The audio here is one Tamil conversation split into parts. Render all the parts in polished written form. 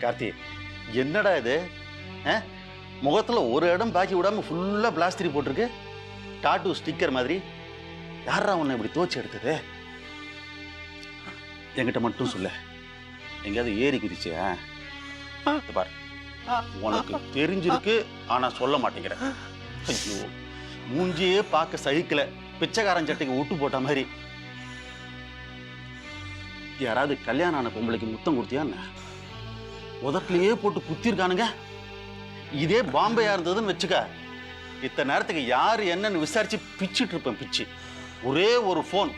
கார்த்தி, என்னடா இது? முகத்துல ஒரு இடம் பாக்கி விடாம ஃபுல்லா பிளாஸ்திரி போட்டிருக்கு. டாட்டூ ஸ்டிக்கர் மாதிரி. யாரா உன்னை இப்படி தோச்சு எடுத்தது? என்கிட்ட மட்டும் சொல்ல. எங்கேயாவது ஏறி குதிச்சியா? பாரு, உனக்கு தெரிஞ்சிருக்கு, ஆனா சொல்ல மாட்டேங்கிற. ஐயோ, மூஞ்சியே பார்க்க சகிக்கல. பிச்சைக்காரன் சட்டைக்கு ஒட்டு போட்ட மாதிரி. யாராவது கல்யாணம் ஆன பொம்பளைக்கு முத்தம் கொடுத்தியா? உதட்டிலேயே போட்டு குத்திருக்கானுங்க. இதே பாம்பேயா இருந்ததுன்னு வச்சுக்க, இத்தனை நேரத்துக்கு யாரு என்னன்னு விசாரிச்சு பிச்சுட்டு இருப்பேன். பிச்சு ஒரே ஒரு போன்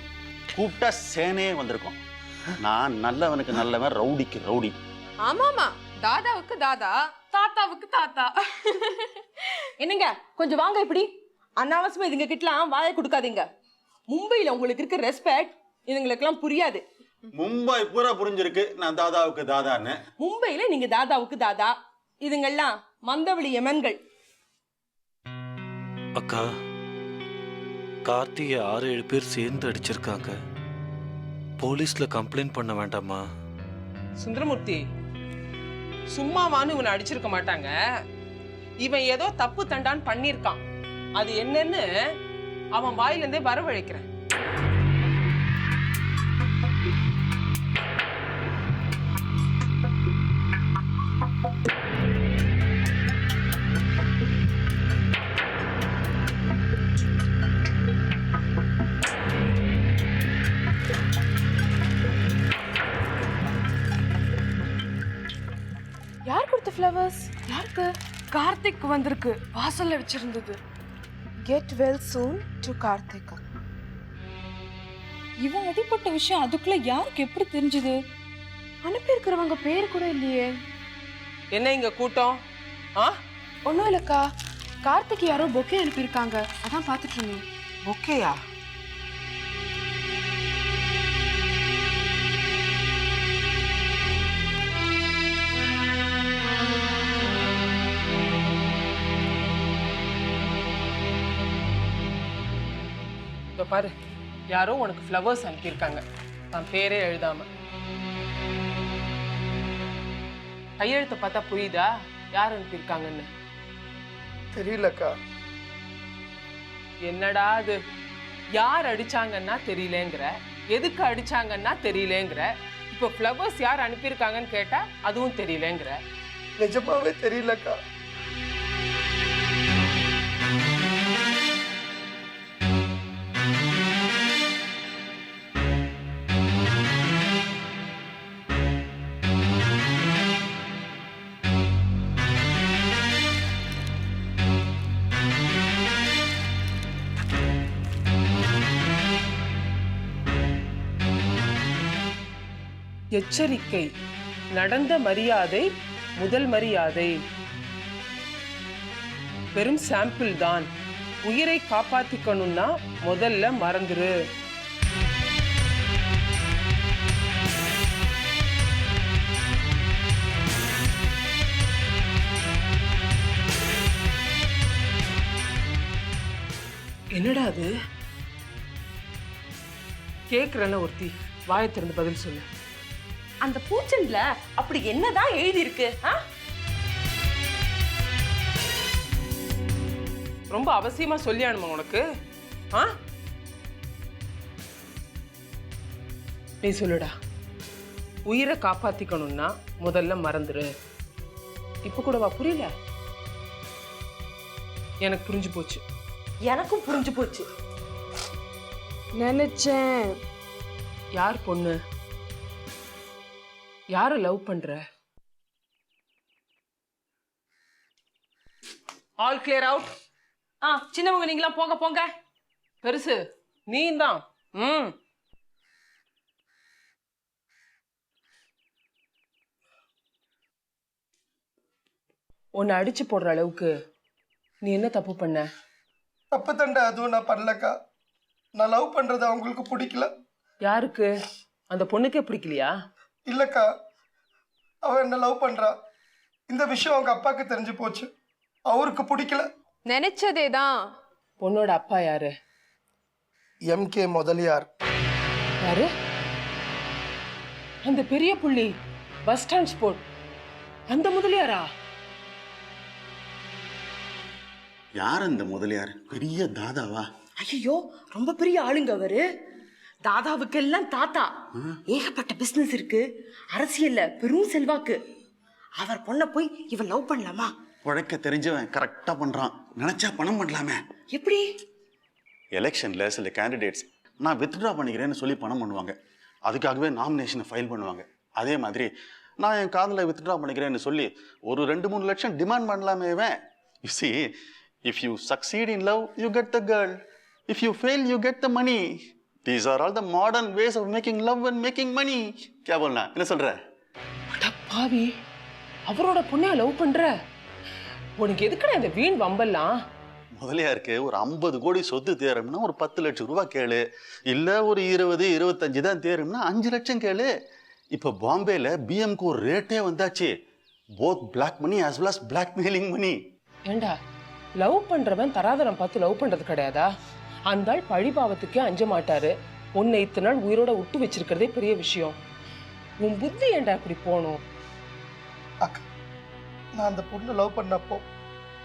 கூப்பிட்டா சேனே வந்திருக்கும். நான் நல்லவனுக்கு நல்லவன், ரவுடிக்கு ரவுடி. ஆமாமா, தாதாவுக்கு தாதா, தாத்தாவுக்கு தாத்தா. என்னங்க, கொஞ்சம் வாங்க. இப்படி அனாவசியமா இதுங்க கிட்டலாம் வாயை கொடுக்காதீங்க. மும்பையில உங்களுக்கு இருக்க ரெஸ்பெக்ட் இதுங்களுக்கெல்லாம் புரியாது. மும்பை பூரா புரிஞ்சிருக்கு நான் தாதாவுக்கு தாதான்னு. மும்பையில நீங்க தாதாவுக்கு தாதா, இதுங்கெல்லாம் மந்தவெளி எமன்கள். அக்கா, கார்த்திகை 6-7 பேர் சேர்ந்து அடிச்சிருக்காங்க. போலீஸ்ல கம்ப்ளைண்ட் பண்ண வேண்டாமா? சுந்தரமூர்த்தி, சும்மாவான்னு இவனை அடிச்சிருக்க மாட்டாங்க. இவன் ஏதோ தப்பு தண்டான் பண்ணிருக்கான். அது என்னன்னு அவன் வாயிலிருந்தே வரவழைக்கிறேன். யார் கொடுத்த ஃப்ளவர்ஸ்? யாருக்கு? கார்த்திக் வந்திருக்கு, வாசல்ல வச்சிருந்தது. Get well soon to Karthik. இவன் அடிப்பட்ட விஷயம் அதுக்குள்ள யாருக்கு எப்படி தெரிஞ்சது? அனுப்பி இருக்கிறவங்க பேர் கூட இல்லையே. என்ன இங்க கூட்டம்? ஒன்னும் இல்லக்கா, கார்த்திக் யாரோ பொக்கே அனுப்பியிருக்காங்க, அதான் பார்த்துட்டு இருந்தேன். ஓகேயா? பாரு, யாரோ உனக்கு ஃப்ளவர்ஸ் அனுப்பியிருக்காங்க, நான் பேரே எழுதாம. கையெழுத்தை பார்த்தா புரியுதா யார் அனுப்பியிருக்காங்கன்னு? தெரியலக்கா. என்னடா அது, யார் அடிச்சாங்கன்னா தெரியலங்கிற, எதுக்கு அடிச்சாங்கன்னா தெரியலங்கிற, இப்போ ஃப்ளவர்ஸ் யார் அனுப்பியிருக்காங்கன்னு கேட்டா அதுவும் தெரியலங்கிற. நிஜமாவே தெரியலக்கா. எச்சரிக்கை, நடந்த மரியாதை முதல் மரியாதை. வெறும் சாம்பிள் தான், உயிரை காப்பாத்திக்கணும்னா முதல்ல மறந்துரு. என்னடா அது? கேக்குறல ஒருத்தி, வாயை திறந்து பதில் சொல்லு. அந்த பூச்செண்டுல அப்படி என்னதான் எழுதி இருக்கு? ரொம்ப அவசியமா சொல்லியானுமா உனக்கு? நீ சொல்லுடா. உயிரை காப்பாத்திக்கணும்னா முதல்ல மறந்துரு. இப்ப கூடவா புரியல? எனக்கு புரிஞ்சு போச்சு. எனக்கும் புரிஞ்சு போச்சு. நினைச்சேன். யார் பொண்ணு? யாரை லவ் பண்ற? All clear out. சின்னவங்க நீங்களாம் போங்க போங்க. பெருசு நீ தான். உன்னை அடிச்சு போடுற அளவுக்கு நீ என்ன தப்பு பண்ண? தப்பு தண்டை அதுவும் நான் பண்ணலக்கா. நான் லவ் பண்றது அவங்களுக்கு பிடிக்கல. யாருக்கு? அந்த பொண்ணுக்கே பிடிக்கலையா? இல்லக்கா, அவ என்ன லவ் பண்றா. இந்த விஷயம் அவங்க அப்பாவுக்கு தெரிஞ்சு போச்சு, அவருக்கு பிடிக்கல. நினைச்சதேதான். பொண்ணோட அப்பா யாரு? MK முதலியார். யாரு? அந்த பெரிய புள்ளி, பஸ் டிரான்ஸ்போர்ட். அந்த முதலியாரா? யார் அந்த முதலியார்? பெரிய தாதாவா? ஐயோ, ரொம்ப பெரிய ஆளுங்க அவரு. தாதாவுக்கெல்லாம் தாத்தா. ஏகப்பட்ட பிசினஸ் இருக்கு, அரசியல்ல பெரும் செல்வாக்கு. அவர் பொண்ணை போய் இவன் லவ் பண்ணலாமா? உழைக்க தெரிஞ்சவன் கரெக்டா பண்றான். நினைச்சா பணம் பண்ணலாமே. எப்படி? எலெக்ஷன்ல சில கேண்டிடேட்ஸ் நான் வித்ட்ரா பண்ணிக்கிறேன்னு சொல்லி பணம் பண்ணுவாங்க. அதுக்காகவே நாமினேஷனை ஃபைல் பண்ணுவாங்க. அதே மாதிரி நான் என் காதலை வித்ட்ரா பண்ணிக்கிறேன்னு சொல்லி ஒரு 2-3 லட்சம் டிமாண்ட் பண்ணலாமே. You see, if you succeed in love you get the girl, if you fail you get the money. These are all the modern ways of making love and making money. கே போல்னா, என்ன சொல்ற? அட பாவி, அவரோட பொண்ணையா லவ் பண்ற? உனக்கு எதுக்குடா இந்த வீண் வம்பெல்லாம்? முதலியாருக்கு ஒரு 50 கோடி சொத்து தேரும்னா ஒரு 10 லட்சம் ரூபாய் கேளு, இல்ல ஒரு 20-25 தான் தேரும்னா 5 லட்சம் கேளு. இப்ப பாம்பேல பிஎம்க்கு ஒரு ரேட்டே வந்தாச்சு. Both black money as well as blackmailing money. ஏண்டா, லவ் பண்றவன் தராதரம் பார்த்து லவ் பண்றது கிடையாதா? அந்த ஆள் பழிபாவத்துக்கே அஞ்ச மாட்டாரு. உன்னை இத்தனை நாள் உயிரோட விட்டு வச்சிருக்கிறதே பெரிய விஷயம். உன் புத்தி ஏண்டா இப்படி போகணும்? அக்கா, நான் அந்த பொண்ணை லவ் பண்ணப்போ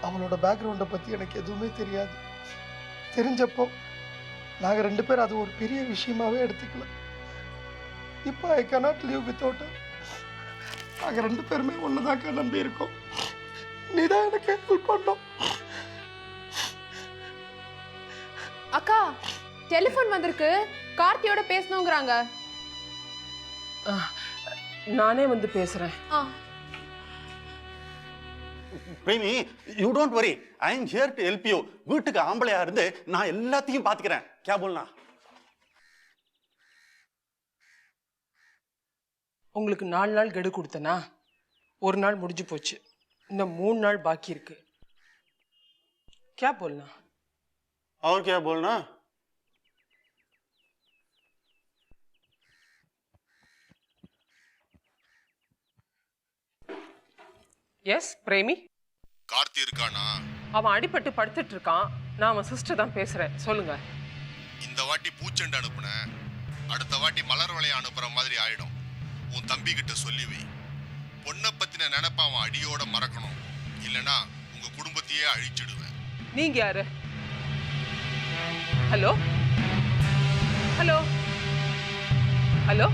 அவளோட பேக்ரவுண்டை பற்றி எனக்கு எதுவுமே தெரியாது. தெரிஞ்சப்போ நாங்கள் 2 பேரும் அது ஒரு பெரிய விஷயமாவே எடுத்துக்கல. இப்போ ஐ cannot live without her. நாங்கள் 2 பேருமே ஒன்று தாக்கா நம்பி இருக்கோம். நீ தான் எனக்கு ஹெல்ப் பண்ணோம். அக்கா, டெலிஃபோன் வந்திருக்கு. கார்த்தியோட பேசணுங்கிறாங்க. நானே வந்து பேசுறேன். Premi, you don't worry, I am here to help you. வீட்டுக்கு ஆம்பளையா இருந்து நான் எல்லாத்தையும் பாத்துக்கிறேன். கே போல்னா? உங்களுக்கு 4 நாள் கெடு கொடுத்தனா? 1 நாள் முடிஞ்சு போச்சு. இன்னும் 3 நாள் பாக்கி இருக்கு. கே போல்னா? और क्या बोलना? எஸ் பிரேமி. கார்த்தி இருக்கானா? அவன் அடிபட்டு படுத்துட்டு இருக்கான். நான் அவன் சிஸ்டர் தான் பேசுறேன். சொல்லுங்க. இந்த வாட்டி பூச்செண்டு அனுப்புன, அடுத்த வாட்டி மலர் வளையம் அனுப்புற மாதிரி ஆயிடும். உன் தம்பி கிட்ட சொல்லி வை. பொண்ணை பத்தின நினைப்ப அவன் அடியோட மறக்கணும். இல்லனா உங்க குடும்பத்தையே அழிச்சிடுவேன். நீங்க யாரு? Hello hello hello.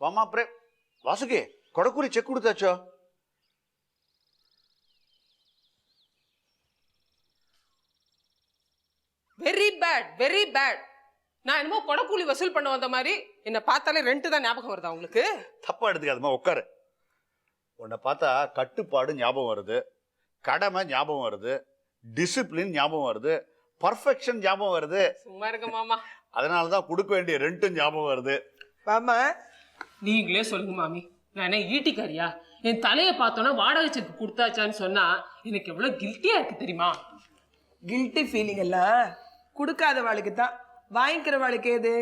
வாமா வாசுகி, கொடக்கூரி செக் கொடுத்தாச்சோ? Very bad, very bad. நான் என்னமோ கொடக்கூலி வசூல் பண்ண வந்த மாதிரி என்ன பார்த்தாலே ரெண்ட் தான் ஞாபகம் வருதா உங்களுக்கு? தப்பா எடுத்துக்காதமா, உட்காரு. உன்னை பார்த்தா கட்டுப்பாடு ஞாபகம் வருது, கடமை ஞாபகம் வருது, டிசிப்ளின் ஞாபகம் வருது, பர்ஃபெக்ஷன் ஞாபகம் வருது. சும்மா இருக்க மாமா. அதனால தான் கொடுக்க வேண்டிய ரெண்ட்டும் ஞாபகம் வருது. மாமா, நீங்களே சொல்லுங்க மாமி, நான் என்ன ஈட்டிக்காரியா? என் தலையை பார்த்தோன்னா வாடகை செக் கொடுத்தாச்சான்னு சொன்னா எனக்கு எவ்வளவு கில்ட்டியா இருக்கு தெரியுமா? கில்ட்டி ஃபீலிங் எல்லாம் கொடுக்காதவாளுக்கு தான், வாங்கிக்கிறவாளுக்கு ஏது?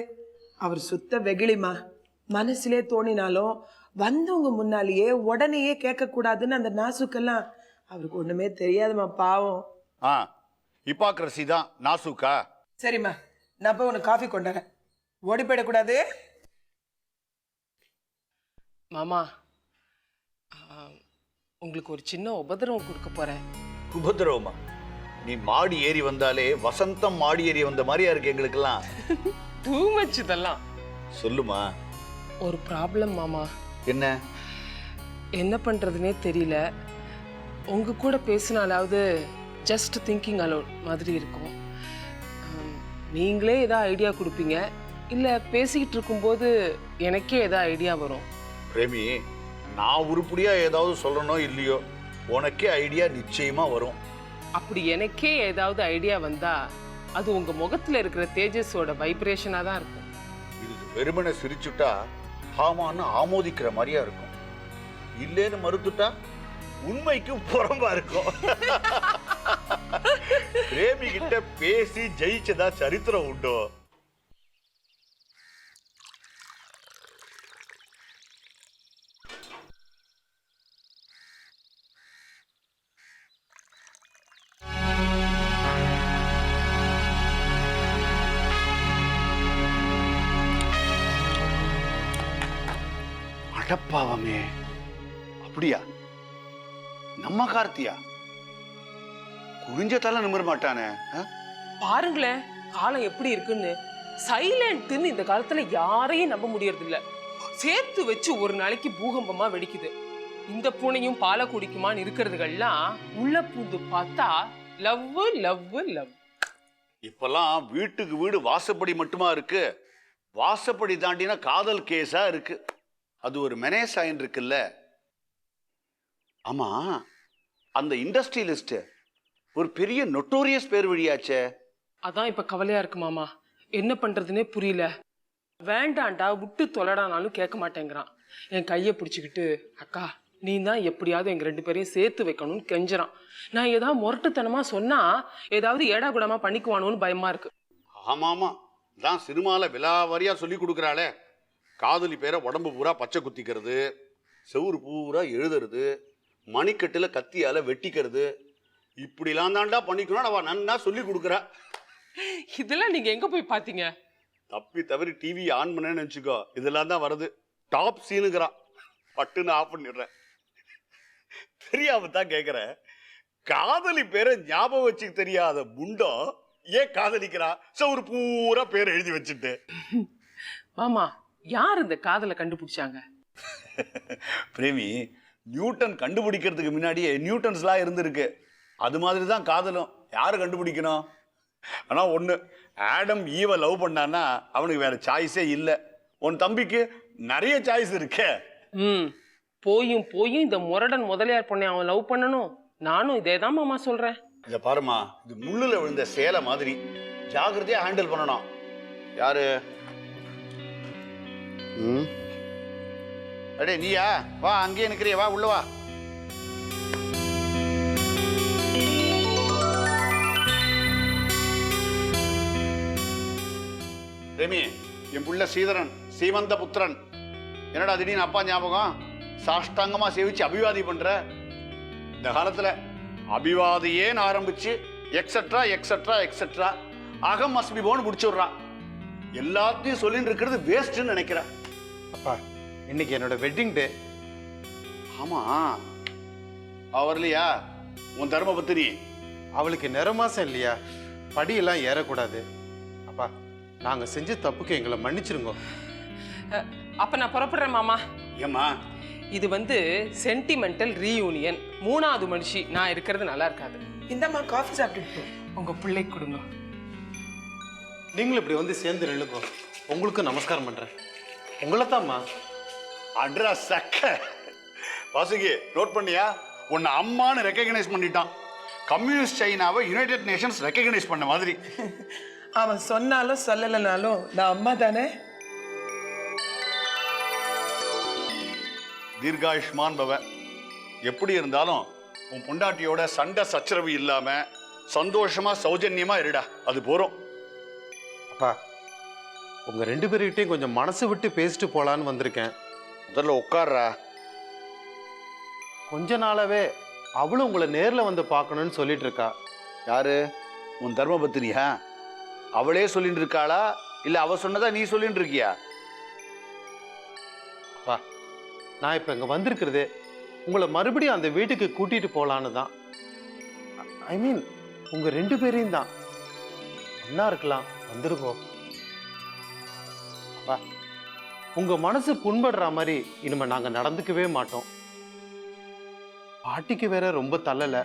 அவர் சுத்த வெகுளிமா. மனசுலே தோணினாலும் வந்தவங்க முன்னாலேயே உடனேயே கேட்கக்கூடாதுன்னு அந்த நாசுக்கெல்லாம் அவருக்கு ஒண்ணுமே தெரியாதுமா, பாவம். ஹிப்பாக்ரசி தான் நாசுக்கா. சரிம்மா, நான் போய் உனக்கு காஃபி கொண்டாறேன். ஓடி போயிடக்கூடாது. மாமா, உங்களுக்கு ஒரு சின்ன உபதிரவம் கொடுக்க போறேன். உபதிரவமா? நீ மாடி ஏறி வந்தாலே வசந்தம் மாடி ஏறி வந்த மாதிரியா இருக்கு எங்களுக்கெல்லாம். டூ மச் இதெல்லாம். சொல்லுமா. ஒரு ப்ராப்ளம் மாமா. என்ன? என்ன பண்றதுனே தெரியல. உங்க கூட பேசினாலாவது ஜஸ்ட் திங்கிங் அலோட் மாதிரி இருக்கும். நீங்களே ஏதாவது ஐடியா கொடுப்பீங்க, இல்ல பேசிக்கிட்டு இருக்கும்போது எனக்கே ஏதாவது ஐடியா வரும். பிரேமி, நான் உருப்படியா ஏதாவது சொல்லணும் இல்லையோ, உனக்கே ஐடியா நிச்சயமா வரும். அப்படி எனக்கே ஏதாவது ஐடியா வந்தா அது உங்க முகத்துல இருக்கிற தேஜஸோட வைப்ரேஷனா தான் இருக்கும். இதுக்கு வெறுமனை சிரிச்சுட்டா ஹாமான்னு ஆமோதிக்கிற மாதிரியா இருக்கும். இல்லேன்னு மறுத்துட்டா உண்மைக்கு புறம்பா இருக்கும். பிரேமி கிட்ட பேசி ஜெயிச்சதா சரித்திரம் உண்டோ? அடப்பாவமே, அப்படியா? நம்ம கார்த்தியா? குனிஞ்ச தலை நிமிர மாட்டானே. பாருங்களேன் காலம் எப்படி இருக்குன்னு. சைலண்ட்னு இந்த காலத்துல யாரையும் நம்ப முடியறது இல்ல. சேர்த்து வச்சு ஒரு நாளைக்கு பூகம்பமா வெடிக்குது. இந்த பூனையும் பாலை குடிக்குமான்னு இருக்கிறதுகள்லாம் உள்ள பூந்து பார்த்தா லவ் லவ் லவ். இப்பெல்லாம் வீட்டுக்கு வீடு வாசப்படி மட்டுமா இருக்கு, வாசப்படி தாண்டினா காதல் கேஸா இருக்கு. அது ஒரு மெனேசாயின் இருக்குல்ல. ஆமா, அந்த இண்டஸ்ட்ரியலிஸ்ட் ஒரு பெரிய நொட்டோரியஸ் பேர் வழியாச்சே. அதான் இப்ப கவலையா இருக்கு மாமா. என்ன பண்றதுன்னே புரியல. வேண்டாண்டா விட்டு தொலைடானாலும் கேட்க மாட்டேங்கிறான். என் கையை பிடிச்சிக்கிட்டு அக்கா நீ தான் எப்படியாவது எங்க 2 பேரையும் சேர்த்து வைக்கணும்னு கெஞ்சுறான். நான் ஏதாவது முரட்டுத்தனமா சொன்னா ஏதாவது ஏடா கூடமா பண்ணிக்குவானோன்னு பயமா இருக்கு. ஆமா ஆமா, தான் சினிமால விலாவாரியா சொல்லி கொடுக்குறாளே. காதலி பேரை உடம்பு பூரா பச்சை குத்திக்கிறது, செவுறு பூரா எழுதுறது, மணிக்கட்டுல கத்தியால வெட்டிக்கிறது, இப்படிலாம் தாண்டா பண்ணிக்கணும் அவ நன்னா சொல்லி கொடுக்குறா. இதெல்லாம் நீங்க எங்க போய் பாத்தீங்க? தப்பி தவறி டிவி ஆன் பண்ணேன்னு வச்சுக்கோ, இதெல்லாம் தான் வருது. டாப் சீனுங்கிறா, பட்டுன்னு ஆஃப் பண்ணிடுறேன். தெரியாம தான் கேட்குறேன், காதலி பேரை ஞாபகம் வச்சுக்க தெரியாத முண்டம் ஏன் காதலிக்கிறா? ஒரு பூரா பேரை எழுதி வச்சுட்டு. மாமா யார் இந்த காதலை கண்டுபிடிச்சாங்க? பிரேமி, நியூட்டன் கண்டுபிடிக்கிறதுக்கு முன்னாடியே நியூட்டன்ஸ்லாம் இருந்திருக்கு. அது மாதிரி தான் காதலும். யாரு கண்டுபிடிக்கணும்? ஆனா ஒண்ணு, ஆடம் ஈவ லவ் பண்ணான்னா அவனுக்கு வேற சாய்ஸே இல்லை. உன் தம்பிக்கு நிறைய சாய்ஸ் இருக்கே. போயும் போயும் இந்த முரடன் முதலியார் பொண்ணை அவன் லவ் பண்ணணும். நானும் இதே தான் மாமா சொல்றேன். இத பாருமா, இது முள்ளுல விழுந்த சேலை மாதிரி, ஜாகிரதையா ஹேண்டில் பண்ணணும். யாரு? அடே நீயா? வா, அங்கேயே நிக்கிறிய, வா உள்ள வா. ரெமி, என் புள்ள ஸ்ரீதரன், சீமந்த புத்திரன். என்னடா திடீர்னு அப்பா ஞாபகம்? சாஷ்டாங்கமா சேவிச்சு அபிவாதி பண்ற. இந்த காலத்துல அபிவாதியேன்னு ஆரம்பிச்சு எக்ஸட்ரா எக்ஸட்ரா எக்ஸட்ரா அகம் மஸ்பி போன்னு முடிச்சுடுறான். எல்லாத்தையும் சொல்லிட்டு இருக்கிறது வேஸ்ட்னு நினைக்கிறேன். அப்பா, இன்னைக்கு என்னோட வெட்டிங் டே. ஆமா, அவர் இல்லையா உன் தர்மபத்தினி? அவளுக்கு நிறமாசம் இல்லையா, படியெல்லாம் ஏறக்கூடாது. அப்பா, நாங்க செஞ்ச தப்புக்கு எங்களை மன்னிச்சிருங்க. அப்ப நான் புறப்படுறேன் மாமா. ஏம்மா? இது சென்டிமெண்டல் ரீயூனியன். 3வது மனுஷி நான் இருக்கிறது நல்லா இருக்காது. இந்தம்மா காஃபி சாப்பிட்டுட்டு உங்க பிள்ளை கொடுங்க. நீங்களும் இப்படி சேர்ந்து நில்லுங்க. உங்களுக்கு நமஸ்காரம் பண்றேன். உங்களை தான்மா. அட்ரா சக்க வாசுகி, நோட் பண்ணியா? உன்னை அம்மான்னு ரெக்கக்னைஸ் பண்ணிட்டான். கம்யூனிஸ்ட் சைனாவை யுனைடெட் நேஷன்ஸ் ரெக்கக்னைஸ் பண்ண மாதிரி. அவன் சொன்னாலும் சொல்லலைனாலும் நான் அம்மா தானே. தீர்காயுஷ்மான் பவ. எப்படி இருந்தாலும் உன் பொண்டாட்டியோட சண்டை சச்சரவு இல்லாம சந்தோஷமா சௌஜன்யமா இருடா, அது போறோம். அப்பா, உங்க 2 பேர்கிட்டையும் கொஞ்சம் மனசு விட்டு பேசிட்டு போலான்னு வந்திருக்கேன். முதல்ல உட்கார்றா. கொஞ்ச நாளாவே அவளும் உங்களை நேர்ல வந்து பார்க்கணும்னு சொல்லிட்டு இருக்கா. யாரு? உன் தர்மபத்தினியா? அவளே சொல்லிட்டு இருக்காளா, இல்ல அவ சொன்னதா நீ சொல்லிட்டு இருக்கியா? அப்பா, நான் இப்ப இங்க வந்திருக்கிறதே உங்களை மறுபடியும் அந்த வீட்டுக்கு கூட்டிட்டு போலான்னு தான். ஐ மீன், உங்க 2 பேரையும் தான். ஒன்னா இருக்கலாம், வந்துருக்கோம். அப்பா, உங்க மனசு புண்படுற மாதிரி இனிமே நாங்க நடந்துக்கவே மாட்டோம். பாட்டிக்கு வேற ரொம்ப தள்ளல,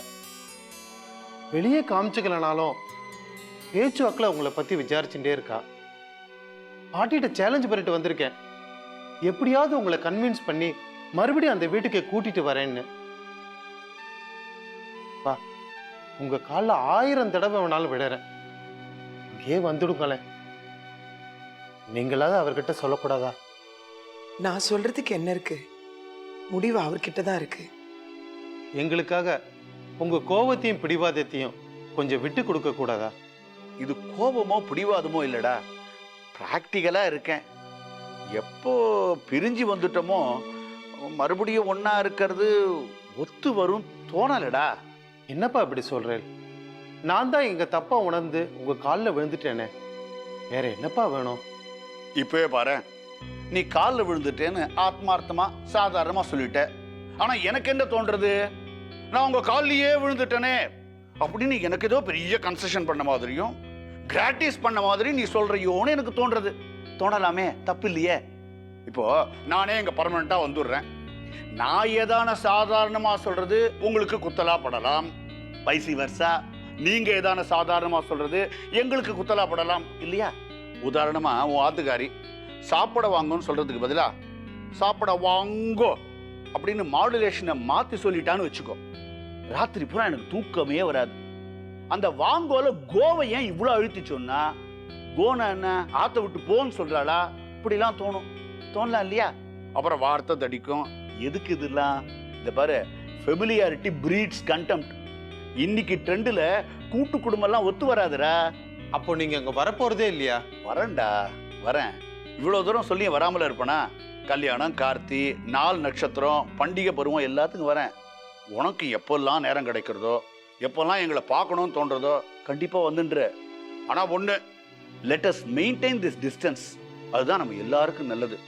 வெளியே காமிச்சுக்கலனாலும் பேச்சுவாக்கில் உங்களை பத்தி விசாரிச்சுட்டே இருக்கா. பாட்டிகிட்ட சேலஞ்ச் பண்ணிட்டு வந்திருக்கேன், எப்படியாவது உங்களை கன்வின்ஸ் பண்ணி மறுபடியும் அந்த வீட்டுக்கு கூட்டிட்டு வரேன்னு. பா, உங்க காலில் 1000 தடவை வேணாலும் விடுறேன், இங்கே வந்துடுங்களேன். நீங்களாவது அவர்கிட்ட சொல்லக்கூடாதா? நான் சொல்றதுக்கு என்ன இருக்கு, முடிவு அவர்கிட்ட தான் இருக்கு. எங்களுக்காக உங்க கோபத்தையும் பிடிவாதத்தையும் கொஞ்சம் விட்டு கொடுக்க கூடாதா? இது கோபமோ பிடிவாதமோ இல்லடா, பிராக்டிக்கலா இருக்கேன். எப்போ பிரிஞ்சு வந்துட்டோமோ மறுபடியும் ஒன்னா இருக்கிறது ஒத்து வரும் தோணலடா. என்னப்பா இப்படி சொல்றேன்? நான் தான் எங்க தப்பா உணர்ந்து உங்க காலில் விழுந்துட்டேனே, வேற என்னப்பா வேணும்? இப்பவே பாரு, நீ காலில் விழுந்துட்டேன்னு ஆத்மார்த்தமா சாதாரணமா சொல்லிட்ட. ஆனா எனக்கு என்ன தோன்றது, நான் உங்க காலிலேயே விழுந்துட்டேனே அப்படின்னு எனக்கு ஏதோ பெரிய கன்செஷன் பண்ண மாதிரியும் கிராட்டிஸ் பண்ண மாதிரி நீ சொல்றியோன்னு எனக்கு தோன்றது. தோணலாமே, தப்பு இல்லையே. இப்போ நானே இங்க பர்மனண்டா வந்துடுறேன். நான் ஏதான சாதாரணமா சொல்றது உங்களுக்கு குத்தலா படலாம், வைசி வர்சா நீங்க ஏதான சாதாரணமா சொல்றது எங்களுக்கு குத்தலா படலாம் இல்லையா? உதாரணமா உன் ஆத்துக்காரி சாப்பிட வாங்கன்னு சொல்றதுக்கு பதிலா சாப்பிட வாங்கோ அப்படின்னு மாடுலேஷனை மாத்தி சொல்லிட்டான்னு வச்சுக்கோ, ராத்திரி பூரா எனக்கு தூக்கமே வராது. அந்த வாங்கோல கோவை ஏன் இவ்வளவு அழுத்தி சொன்னா, கோனா என்ன ஆத்த விட்டு போன்னு சொல்றாளா, இப்படிலாம் தோணும். தோணலாம் இல்லையா? அப்புறம் வார்த்தை தடிக்கும். எதுக்கு இதெல்லாம்? இந்த பாரு, ஃபெமிலியாரிட்டி பிரீட்ஸ் கண்டெம்ட். இன்னைக்கு ட்ரெண்டுல கூட்டு குடும்பம் எல்லாம் ஒத்து வராதுடா. அப்போ நீங்க அங்க வரப்போறதே இல்லையா? வரேன்டா, வரேன். இவ்வளவு தூரம் சொல்லி வராமல இருப்பேனா? கல்யாணம், கார்த்தி, நாள் நட்சத்திரம், பண்டிகை பருவம் எல்லாத்துக்கும் வரேன். உனக்கு எப்பெல்லாம் நேரம் கிடைக்கிறதோ, எப்பெல்லாம் எங்களை பார்க்கணும்னு தோன்றதோ கண்டிப்பா வந்துன்ற. ஆனா ஒண்ணு, let us maintain this distance. அதுதான் நம்ம எல்லாருக்கும் நல்லது.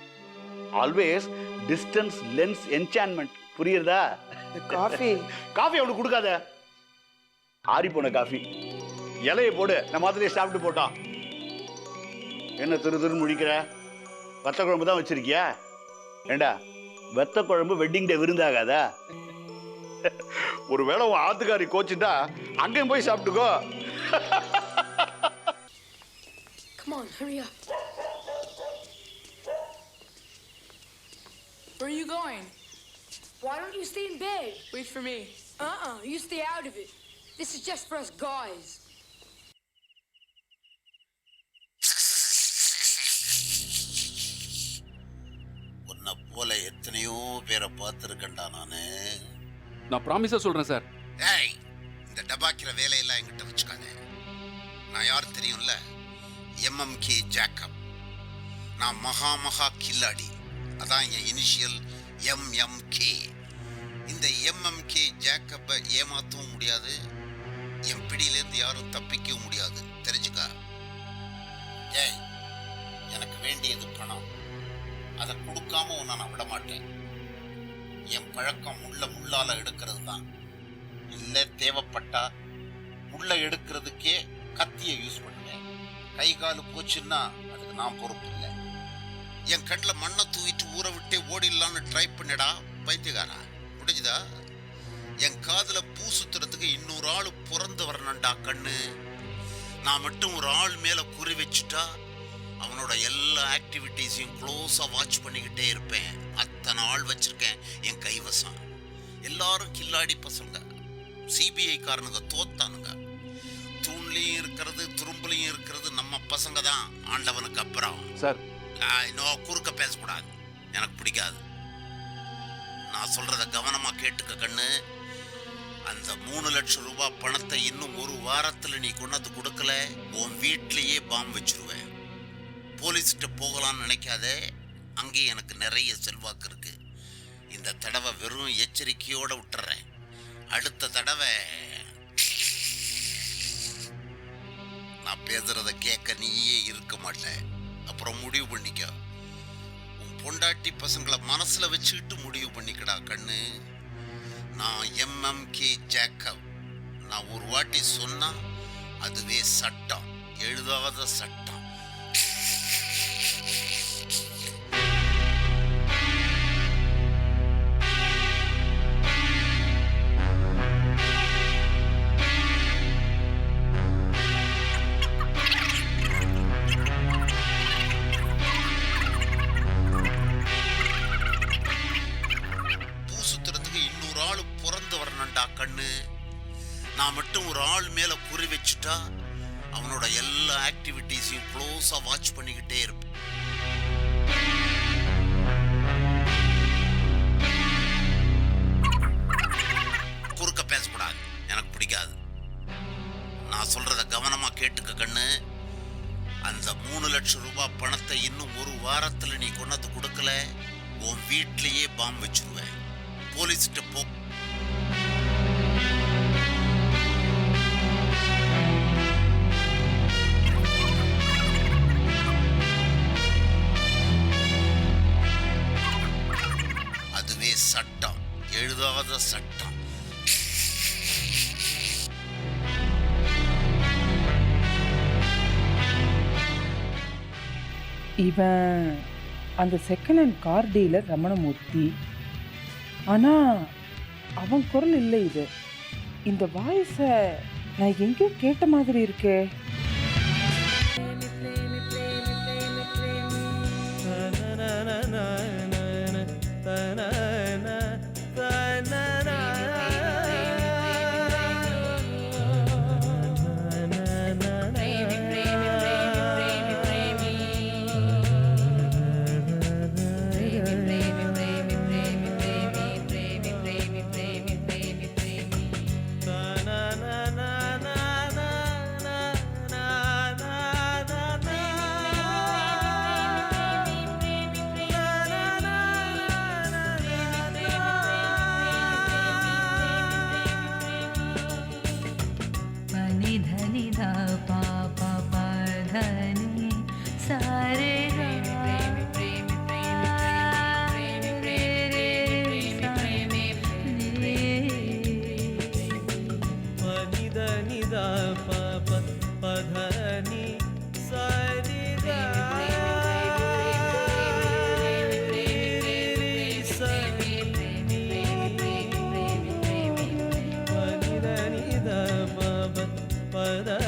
Always distance lens enchantment. புரியுறதா? காஃபி காஃபி அவனுக்கு கொடுக்காத, ஆறி போன காஃபி. இலையை போடு, நம்ம மாதிரியே சாப்பிட்டு போட்டான். என்ன திரு முழிக்கிற? வத்த குழம்பு தான் வச்சிருக்கியா? ஏண்டா, வெத்த குழம்பு வெட்டிங் டே விருந்தாகாதா? ஒருவேளை உன் ஆத்துக்காரி கோச்சுட்டா அங்கேயும் போய் சாப்பிட்டுக்கோ. Come on, hurry up. Where are you going? Why don't you stay in bed? Wait for me. You stay out of it. This is just for us guys. உன்னை போல எத்தனையோ பேரை பார்த்துருக்கேன்டா நானு. நான் ப்ராமிஸா சொல்றேன் சார். ஏய், இந்த டபாக்கிற வேலையெல்லாம் என்கிட்ட வச்சுக்காத. நான் யார் தெரியும்ல? MMK Jacob. நான் மகா கில்லாடி. அதான் என் இனிஷியல் எம்எம்கே. இந்த எம்எம்கே ஜேக்கப்பை ஏமாற்றவும் முடியாது, என் பிடியிலேருந்து யாரும் தப்பிக்கவும் முடியாது. தெரிஞ்சுக்கா? ஏய், எனக்கு வேண்டியது பணம். அதை கொடுக்காம உன்னை நான் விட மாட்டேன். என் பழக்கம் முள்ளால எடுக்கிறது தான். இல்லை, தேவைப்பட்டா முள்ள எடுக்கிறதுக்கே கத்தியை யூஸ் பண்ணுவேன். கை காலு போச்சுன்னா அதுக்கு நான் பொறுப்பு இல்லை. என் கண்ணில் மண்ணை தூவிட்டு ஊற விட்டே ஓடிடலான்னு ட்ரை பண்ணிடா பைத்தியக்காரா. முடிஞ்சுதா? என் காதுல பூ சுத்துறதுக்கு இன்னொரு ஆள் பிறந்து வரணும்டா கண்ணு. நான் மட்டும் ஒரு ஆள் மேல குறி வச்சுட்டா அவனோட எல்லா ஆக்டிவிட்டீஸையும் க்ளோஸா வாட்ச் பண்ணிக்கிட்டே இருப்பேன். அத்தனை ஆள் வச்சிருக்கேன் என் கைவசம். எல்லாரும் கில்லாடி பசங்க. சிபிஐ காரனுங்க தோத்தானுங்க. தூண்லையும் இருக்கிறது துரும்புலையும் இருக்கிறது நம்ம பசங்க தான் ஆண்டவனுக்கு அப்புறம். சார், இன்னும் குறுக்க பேசக்கூடாது, எனக்கு பிடிக்காது. நான் சொல்றத கவனமா கேட்டுக்க கண்ணு. அந்த 3 லட்சம் ரூபாய் பணத்தை இன்னும் ஒரு வாரத்துல நீ கொண்டாந்து கொடுக்கல, உன் வீட்லயே பாம்பு வச்சிருவேன். போலீஸ்கிட்ட போகலான்னு நினைக்காத, அங்கே எனக்கு நிறைய செல்வாக்கு இருக்கு. இந்த தடவை வெறும் எச்சரிக்கையோட விட்டுறேன். அடுத்த தடவை நான் பேசுறத கேட்க நீயே இருக்க மாட்டேன். அப்புறம் முடிவு பண்ணிக்க. உன் பொண்டாட்டி பசங்களை மனசுல வச்சுக்கிட்டு முடிவு பண்ணிக்கடா கண்ணு. நான் எம்எம்கே ஜேக்கப். நான் ஒரு வாட்டி சொன்னா அதுவே சட்டம், எழுதாத சட்டம். கண்ணு, நான் மட்டும் ஒரு ஆள் மேல குறி வச்சுட்டா அவனோட எல்லா ஆக்டிவிட்டீஸையும் க்ளோஸா வாட்ச் பண்ணிக்கிட்டே இருப்பேன். குறுக்க பேசக்கூடாது, எனக்கு பிடிக்காது. நான் சொல்றத கவனமா கேட்டுக்க கண்ணு. அந்த 3 லட்சம் ரூபாய் பணத்தை இன்னும் ஒரு வாரத்துல நீ கொண்டாந்து கொடுக்கல, உன் வீட்லயே பாம்பு வச்சிருவேன். போலீஸ்கிட்ட போ. இல்லாத சட்டம். இவன் அந்த second hand car dealer Ramanamurthy. ஆனா அவன் குரல் இல்லை இது. இந்த வாய்ஸை நான் எங்கேயோ கேட்ட மாதிரி இருக்கே. பத